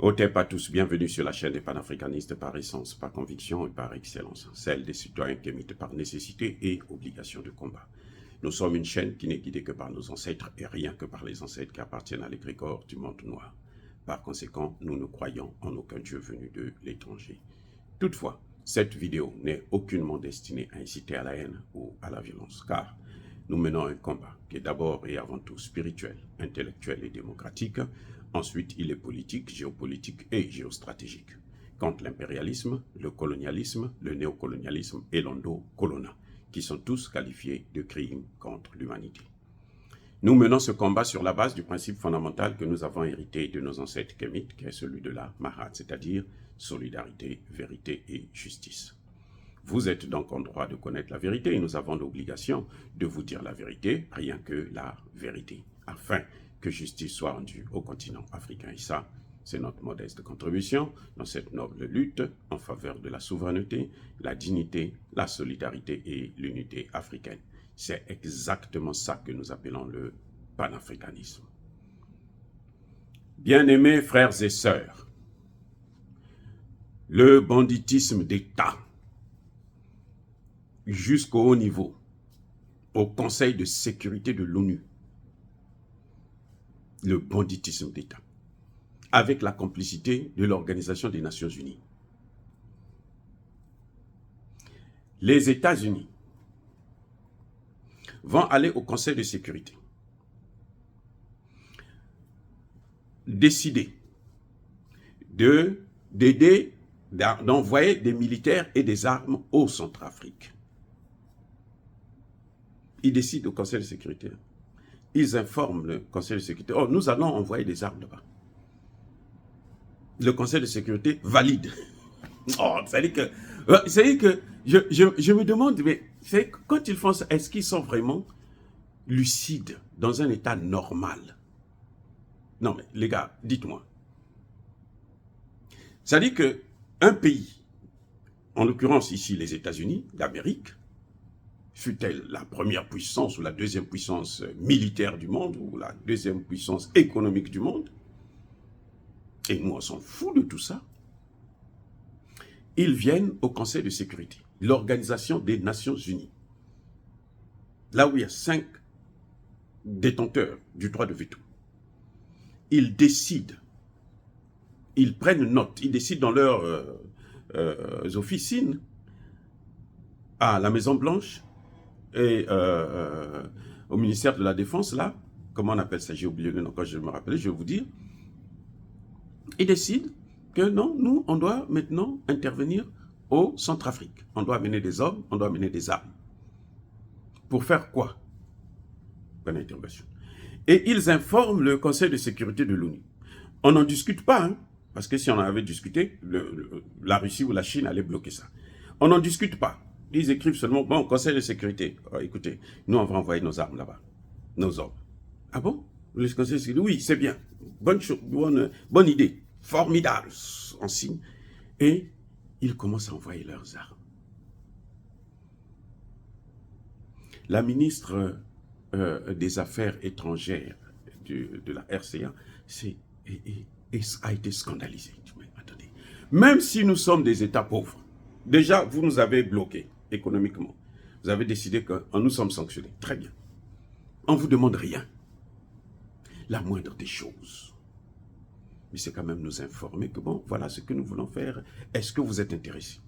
Otep à tous, bienvenue sur la chaîne des panafricanistes par essence, par conviction et par excellence, celle des citoyens kémites par nécessité et obligation de combat. Nous sommes une chaîne qui n'est guidée que par nos ancêtres et rien que par les ancêtres qui appartiennent à l'égrégore du monde noir. Par conséquent, nous ne croyons en aucun Dieu venu de l'étranger. Toutefois, cette vidéo n'est aucunement destinée à inciter à la haine ou à la violence, car nous menons un combat qui est d'abord et avant tout spirituel, intellectuel et démocratique. Ensuite, il est politique, géopolitique et géostratégique. Contre l'impérialisme, le colonialisme, le néocolonialisme et l'endocolona, qui sont tous qualifiés de crimes contre l'humanité. Nous menons ce combat sur la base du principe fondamental que nous avons hérité de nos ancêtres kémites, qui est celui de la Mahat, c'est-à-dire solidarité, vérité et justice. Vous êtes donc en droit de connaître la vérité et nous avons l'obligation de vous dire la vérité, rien que la vérité, afin que justice soit rendue au continent africain. Et ça, c'est notre modeste contribution dans cette noble lutte en faveur de la souveraineté, la dignité, la solidarité et l'unité africaine. C'est exactement ça que nous appelons le panafricanisme. Bien-aimés frères et sœurs, le banditisme d'État jusqu'au haut niveau, au Conseil de sécurité de l'ONU, le banditisme d'État, avec la complicité de l'Organisation des Nations Unies. Les États-Unis vont aller au Conseil de sécurité, décider d'envoyer des militaires et des armes au Centrafrique. Ils décident au Conseil de sécurité. Ils informent le Conseil de sécurité. Oh, nous allons envoyer des armes là-bas. Le Conseil de sécurité valide. Oh, c'est-à-dire que je me demande, mais quand ils font ça, est-ce qu'ils sont vraiment lucides dans un état normal? Non, mais les gars, dites-moi. C'est-à-dire qu'un pays, en l'occurrence ici les États-Unis d'Amérique, fut-elle la première puissance ou la deuxième puissance militaire du monde ou la deuxième puissance économique du monde, et nous on s'en fout de tout ça, ils viennent au Conseil de sécurité, l'Organisation des Nations Unies, là où il y a 5 détenteurs du droit de veto. Ils décident, ils prennent note, ils décident dans leurs officines, à la Maison-Blanche et au ministère de la Défense, là, comment on appelle ça, j'ai oublié le nom, quand je me rappelle, je vais vous dire, ils décident que non, nous, on doit maintenant intervenir au Centrafrique. On doit amener des hommes, on doit amener des armes. Pour faire quoi? Bonne interrogation. Et ils informent le Conseil de sécurité de l'ONU. On n'en discute pas, hein, parce que si on en avait discuté, la Russie ou la Chine allait bloquer ça. On n'en discute pas. Ils écrivent seulement, bon, Conseil de sécurité, écoutez, nous on va envoyer nos armes là-bas, nos hommes. Ah bon? Le Conseil de sécurité, oui, c'est bien, bonne idée, formidable, on signe. Et ils commencent à envoyer leurs armes. La ministre des Affaires étrangères de la RCA a été scandalisée. Attendez, même si nous sommes des États pauvres, déjà vous nous avez bloqués économiquement, vous avez décidé que nous sommes sanctionnés, très bien. On ne vous demande rien, la moindre des choses. Mais c'est quand même nous informer que bon, voilà ce que nous voulons faire. Est-ce que vous êtes intéressés?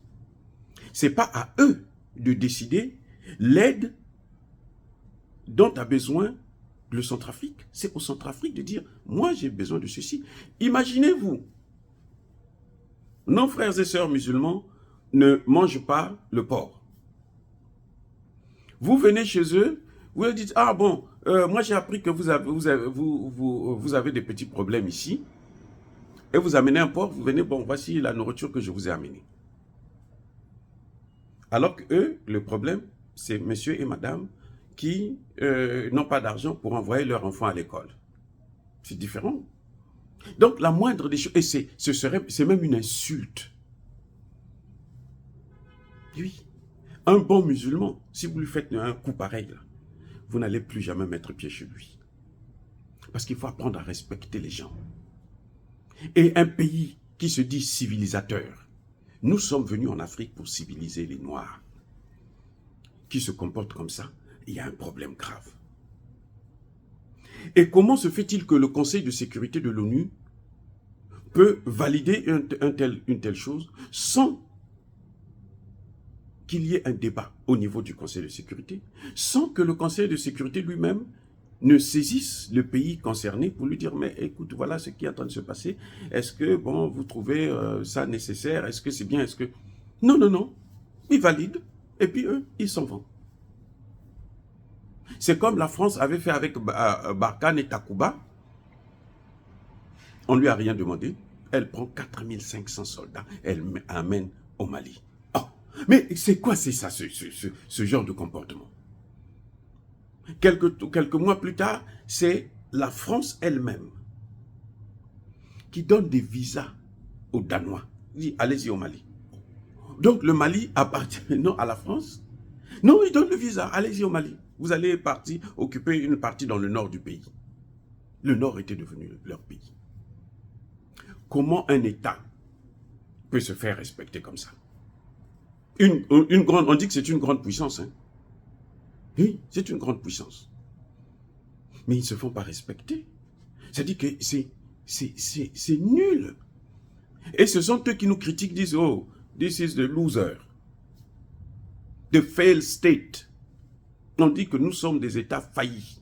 Ce n'est pas à eux de décider l'aide dont a besoin le Centrafrique. C'est au Centrafrique de dire, moi j'ai besoin de ceci. Imaginez-vous, nos frères et sœurs musulmans ne mangent pas le porc. Vous venez chez eux, vous leur dites, ah bon, moi j'ai appris que vous avez des petits problèmes ici, et vous amenez un porc, vous venez, bon, voici la nourriture que je vous ai amenée. Alors que eux, le problème, c'est monsieur et madame qui n'ont pas d'argent pour envoyer leur enfant à l'école. C'est différent. Donc la moindre des choses, et c'est même une insulte. Oui. Un bon musulman, si vous lui faites un coup pareil, là, vous n'allez plus jamais mettre pied chez lui. Parce qu'il faut apprendre à respecter les gens. Et un pays qui se dit civilisateur. Nous sommes venus en Afrique pour civiliser les Noirs. Qui se comportent comme ça, il y a un problème grave. Et comment se fait-il que le Conseil de sécurité de l'ONU peut valider une telle chose sans qu'il y ait un débat au niveau du Conseil de sécurité, sans que le Conseil de sécurité lui-même ne saisisse le pays concerné pour lui dire « Mais écoute, voilà ce qui est en train de se passer. Est-ce que, bon, vous trouvez ça nécessaire? Est-ce que c'est bien? Est-ce que... » Non, non, non. Ils valident et puis eux, ils s'en vont. C'est comme la France avait fait avec Barkhane et Takuba. On ne lui a rien demandé. Elle prend 4500 soldats. Elle amène au Mali. Oh, mais c'est quoi c'est ça, ce genre de comportement? Quelques mois plus tard, c'est la France elle-même qui donne des visas aux Danois. Il dit, allez-y au Mali. Donc le Mali appartient non à la France. Non, il donne le visa, allez-y au Mali. Vous allez occuper une partie dans le nord du pays. Le nord était devenu leur pays. Comment un État peut se faire respecter comme ça? On dit que c'est une grande puissance. Hein? Oui, c'est une grande puissance. Mais ils ne se font pas respecter. C'est-à-dire que c'est nul. Et ce sont eux qui nous critiquent, disent, oh, this is the loser. The failed state. On dit que nous sommes des États faillis.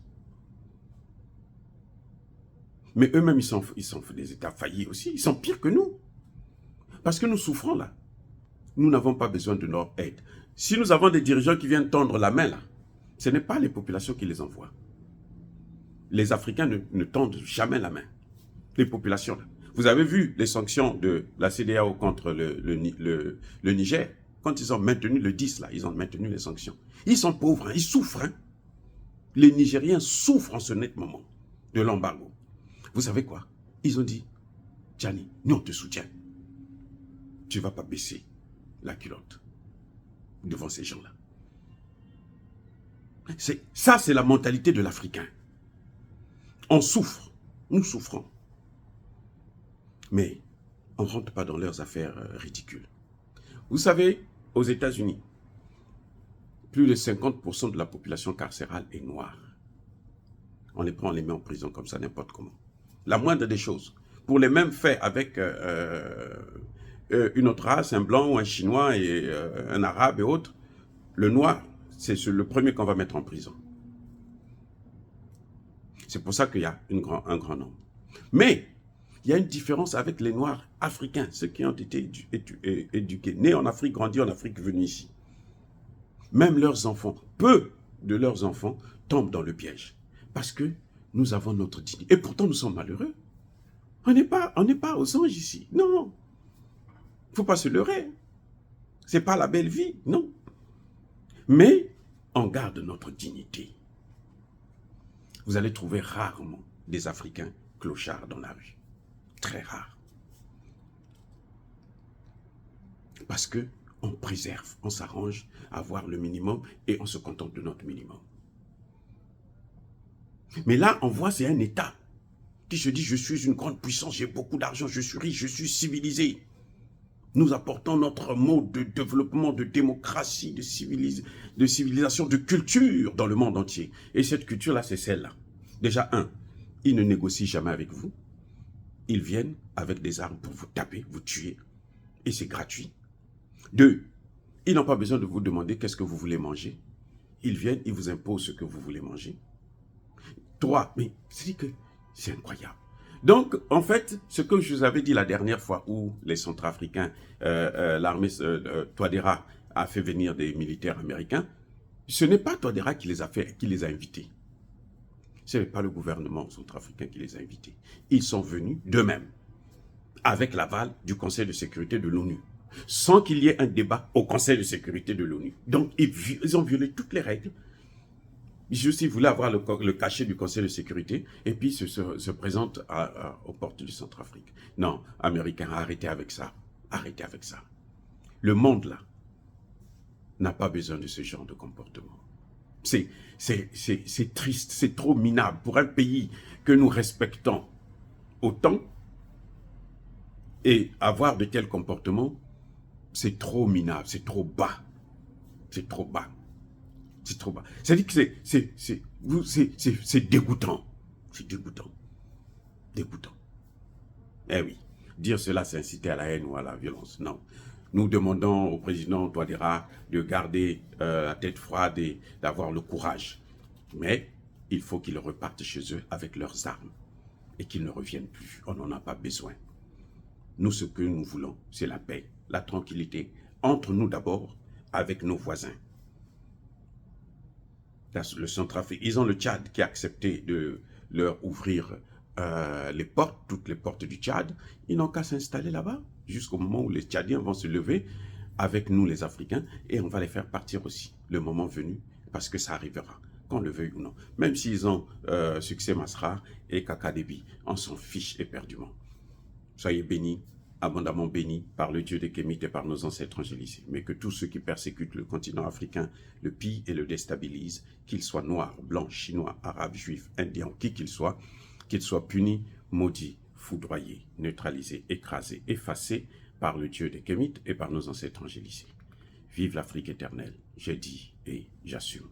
Mais eux-mêmes, ils sont des États faillis aussi. Ils sont pires que nous. Parce que nous souffrons là. Nous n'avons pas besoin de leur aide. Si nous avons des dirigeants qui viennent tendre la main là, ce n'est pas les populations qui les envoient. Les Africains ne tendent jamais la main. Les populations là. Vous avez vu les sanctions de la CEDEAO contre le Niger. Quand ils ont maintenu le 10 là, ils ont maintenu les sanctions. Ils sont pauvres, hein, ils souffrent. Hein. Les Nigériens souffrent en ce net moment de l'embargo. Vous savez quoi? Ils ont dit, Gianni, nous on te soutient. Tu ne vas pas baisser la culotte devant ces gens-là. Ça, c'est la mentalité de l'Africain. On souffre, nous souffrons. Mais on ne rentre pas dans leurs affaires ridicules. Vous savez, aux États-Unis, plus de 50% de la population carcérale est noire. On les prend, on les met en prison comme ça, n'importe comment. La moindre des choses. Pour les mêmes faits avec une autre race, un blanc ou un chinois et un arabe et autres, le noir, c'est le premier qu'on va mettre en prison. C'est pour ça qu'il y a un grand nombre. Mais il y a une différence avec les noirs africains, ceux qui ont été éduqués, nés en Afrique, grandis en Afrique, venus ici. Même leurs enfants, peu de leurs enfants tombent dans le piège. Parce que nous avons notre dignité. Et pourtant, nous sommes malheureux. On n'est pas aux anges ici. Non. Il ne faut pas se leurrer. Ce n'est pas la belle vie. Non. Mais on garde notre dignité. Vous allez trouver rarement des Africains clochards dans la rue. Très rare. Parce qu'on préserve, on s'arrange à avoir le minimum et on se contente de notre minimum. Mais là, on voit, c'est un État qui se dit, je suis une grande puissance, j'ai beaucoup d'argent, je suis riche, je suis civilisé. Nous apportons notre mode de développement, de démocratie, de civilisation, de culture dans le monde entier. Et cette culture-là, c'est celle-là. Déjà, ils ne négocient jamais avec vous. Ils viennent avec des armes pour vous taper, vous tuer. Et c'est gratuit. 2, ils n'ont pas besoin de vous demander qu'est-ce que vous voulez manger. Ils viennent, ils vous imposent ce que vous voulez manger. 3, mais c'est incroyable. Donc, en fait, ce que je vous avais dit la dernière fois où les Centrafricains, l'armée Touadéra a fait venir des militaires américains, ce n'est pas Touadéra qui les a invités. Ce n'est pas le gouvernement centrafricain qui les a invités. Ils sont venus d'eux-mêmes, avec l'aval du Conseil de sécurité de l'ONU, sans qu'il y ait un débat au Conseil de sécurité de l'ONU. Donc, ils ont violé toutes les règles. Juste, ils voulaient avoir le cachet du Conseil de sécurité et puis se présentent aux portes du Centrafrique. Non, Américains, arrêtez avec ça. Arrêtez avec ça. Le monde, là, n'a pas besoin de ce genre de comportement. C'est triste, c'est trop minable. Pour un pays que nous respectons autant, Et avoir de tels comportements, c'est trop minable, c'est trop bas. C'est trop bas. C'est trop bas. C'est-à-dire que c'est dégoûtant. C'est dégoûtant. Dégoûtant. Eh oui. Dire cela, c'est inciter à la haine ou à la violence. Non. Nous demandons au président Touadéra de garder la tête froide et d'avoir le courage. Mais il faut qu'ils repartent chez eux avec leurs armes et qu'ils ne reviennent plus. On n'en a pas besoin. Nous, ce que nous voulons, c'est la paix, la tranquillité, entre nous d'abord, avec nos voisins. Le Centrafrique, ils ont le Tchad qui a accepté de leur ouvrir les portes, toutes les portes du Tchad. Ils n'ont qu'à s'installer là-bas, jusqu'au moment où les Tchadiens vont se lever avec nous les Africains, et on va les faire partir aussi, le moment venu, parce que ça arrivera, qu'on le veuille ou non. Même s'ils ont Succès Masra et Kakadébi, on s'en fiche éperdument. Soyez bénis, abondamment bénis par le Dieu des Kémites et par nos ancêtres angélisés. Mais que tous ceux qui persécutent le continent africain le pillent et le déstabilisent, qu'ils soient noirs, blancs, chinois, arabes, juifs, indiens, qui qu'ils soient punis, maudits, foudroyés, neutralisés, écrasés, effacés par le Dieu des Kémites et par nos ancêtres angélisés. Vive l'Afrique éternelle, j'ai dit et j'assume.